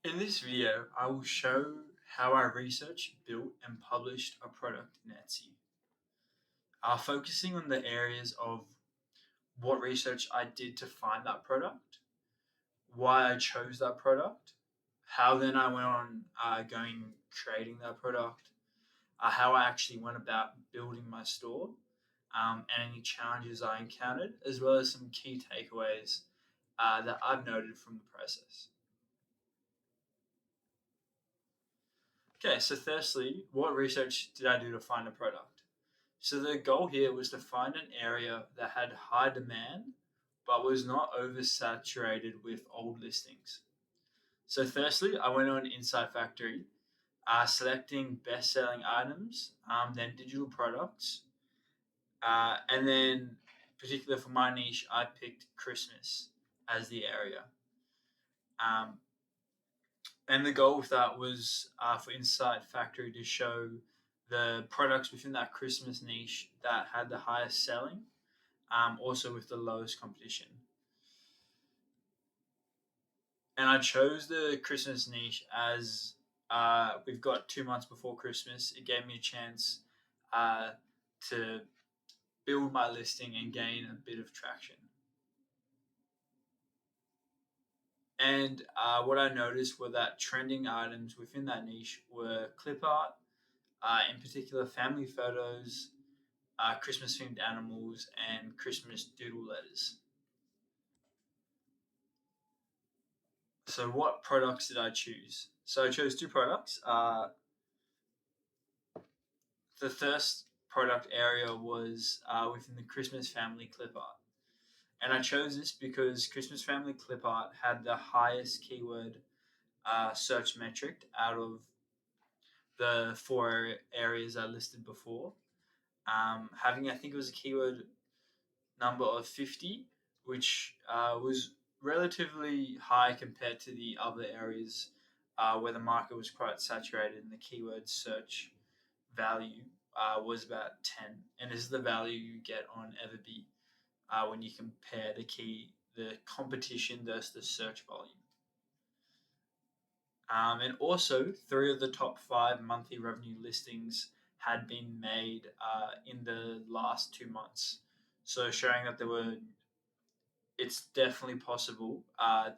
In this video, I will show how I researched, built, and published a product in Etsy, focusing on the areas of what research I did to find that product, why I chose that product, how then I went on creating that product, how I actually went about building my store, and any challenges I encountered, as well as some key takeaways that I've noted from the process. Okay, so firstly, what research did I do to find a product? So the goal here was to find an area that had high demand but was not oversaturated with old listings. So firstly, I went on Inside Factory, selecting best-selling items, then digital products, and then particular for my niche, I picked Christmas as the area. Um, and the goal with that was for Inside Factory to show the products within that Christmas niche that had the highest selling, also with the lowest competition. And I chose the Christmas niche as we've got 2 months before Christmas. It gave me a chance to build my listing and gain a bit of traction. And what I noticed were that trending items within that niche were clip art, in particular family photos, Christmas themed animals, and Christmas doodle letters. So, what products did I choose? So, I chose two products. The first product area was within the Christmas family clip art. And I chose this because Christmas family clip art had the highest keyword search metric out of the four areas I listed before. Having, I think it was a keyword number of 50, which was relatively high compared to the other areas where the market was quite saturated and the keyword search value was about 10. And this is the value you get on Everbee when you compare the competition versus the search volume. And also, three of the top five monthly revenue listings had been made in the last 2 months. So showing that it's definitely possible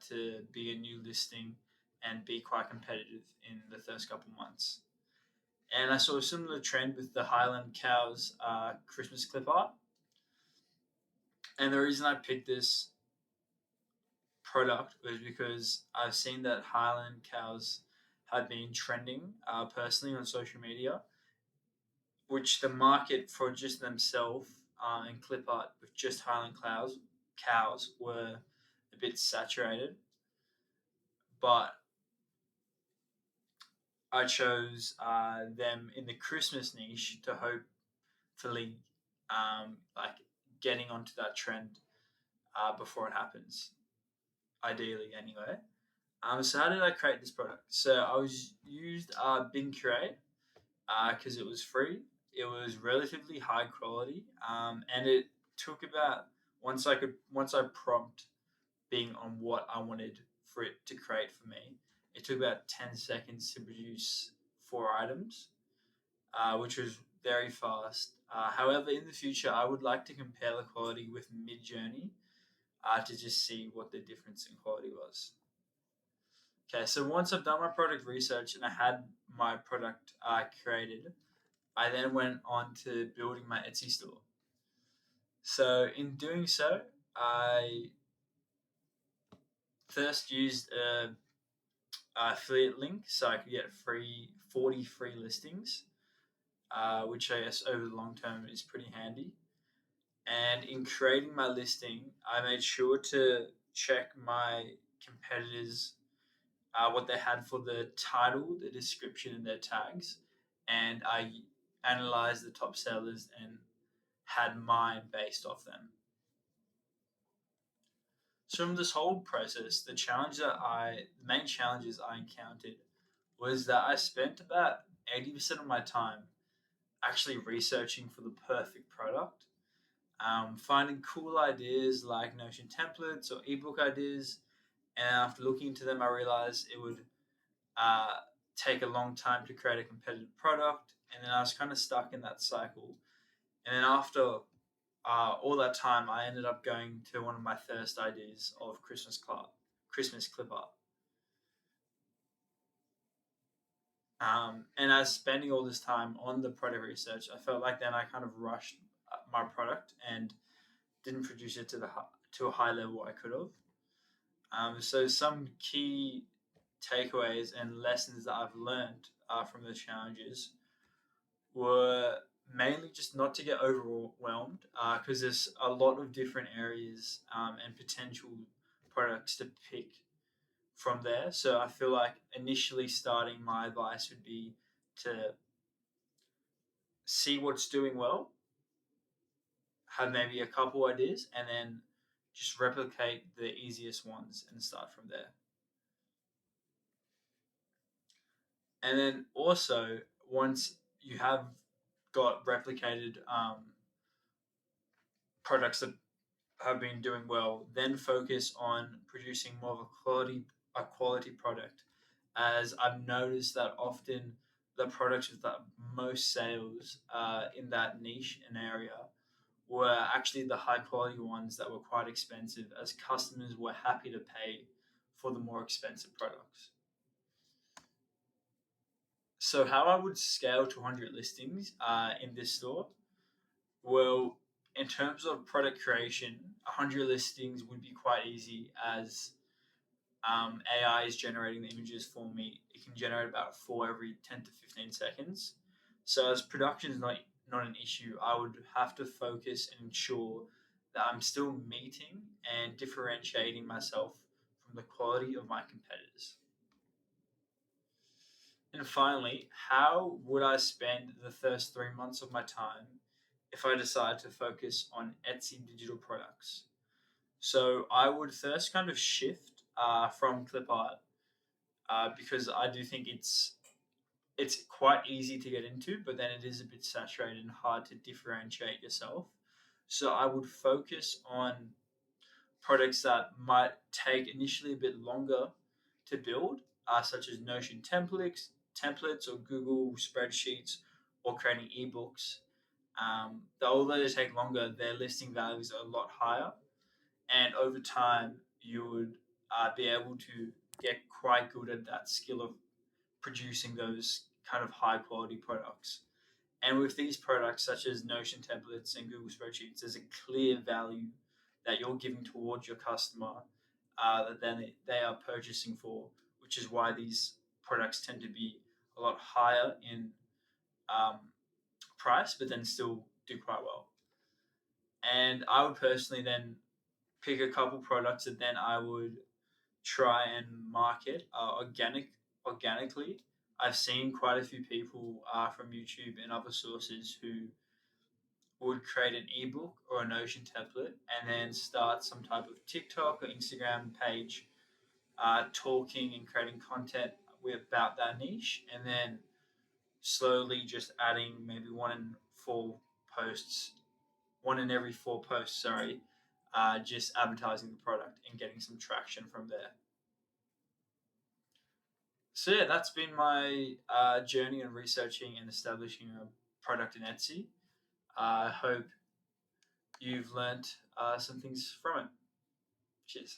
to be a new listing and be quite competitive in the first couple months. And I saw a similar trend with the Highland Cows Christmas clip art. And the reason I picked this product was because I've seen that Highland Cows had been trending personally on social media, which the market for just themselves and clip art with just Highland cows were a bit saturated. But I chose them in the Christmas niche to hopefully like getting onto that trend before it happens, ideally anyway. So how did I create this product? So I used Bing Curate because it was free. It was relatively high quality, and it took about once I prompt Bing on what I wanted for it to create for me. It took about 10 seconds to produce four items, which was very fast. However, in the future, I would like to compare the quality with Midjourney to just see what the difference in quality was. Okay, so once I've done my product research and I had my product created, I then went on to building my Etsy store. So in doing so, I first used a affiliate link so I could get 40 free listings, which I guess over the long term is pretty handy. And in creating my listing, I made sure to check my competitors, what they had for the title, the description, and their tags. And I analyzed the top sellers and had mine based off them. So from this whole process, the main challenges I encountered was that I spent about 80% of my time actually researching for the perfect product, finding cool ideas like Notion templates or ebook ideas. And after looking into them, I realized it would take a long time to create a competitive product, and then I was kind of stuck in that cycle. And then after all that time, I ended up going to one of my first ideas of Christmas clip art. And as spending all this time on the product research, I felt like then I kind of rushed my product and didn't produce it to a high level I could have. So some key takeaways and lessons that I've learned from those challenges were mainly just not to get overwhelmed because there's a lot of different areas and potential products to pick from there. So I feel like initially starting, my advice would be to see what's doing well, have maybe a couple ideas, and then just replicate the easiest ones and start from there. And then also, once you have got replicated products that have been doing well, then focus on producing more of a quality product. As I've noticed that often the products with the most sales in that niche and area were actually the high quality ones that were quite expensive, as customers were happy to pay for the more expensive products. So, how I would scale to 100 listings in this store? Well, in terms of product creation, 100 listings would be quite easy, as AI is generating the images for me. It can generate about four every 10 to 15 seconds. So, as production is not an issue, I would have to focus and ensure that I'm still meeting and differentiating myself from the quality of my competitors. And finally, how would I spend the first 3 months of my time if I decide to focus on Etsy digital products? So I would first kind of shift from clip art because I do think it's quite easy to get into, but then it is a bit saturated and hard to differentiate yourself. So I would focus on products that might take initially a bit longer to build, such as Notion templates or Google spreadsheets, or creating ebooks. Although they take longer, their listing values are a lot higher, and over time you would be able to get quite good at that skill of producing those kind of high quality products. And with these products, such as Notion templates and Google spreadsheets, there's a clear value that you're giving towards your customer that then they are purchasing for, which is why these products tend to be a lot higher in um, price, but then still do quite well. And I would personally then pick a couple products that then I would try and market organically. I've seen quite a few people from YouTube and other sources who would create an ebook or a Notion template and then start some type of TikTok or Instagram page talking and creating content about that niche, and then slowly just adding maybe posts, one in every 4 posts, sorry, just advertising the product and getting some traction from there. So yeah, that's been my journey in researching and establishing a product in Etsy. I hope you've learned some things from it. Cheers.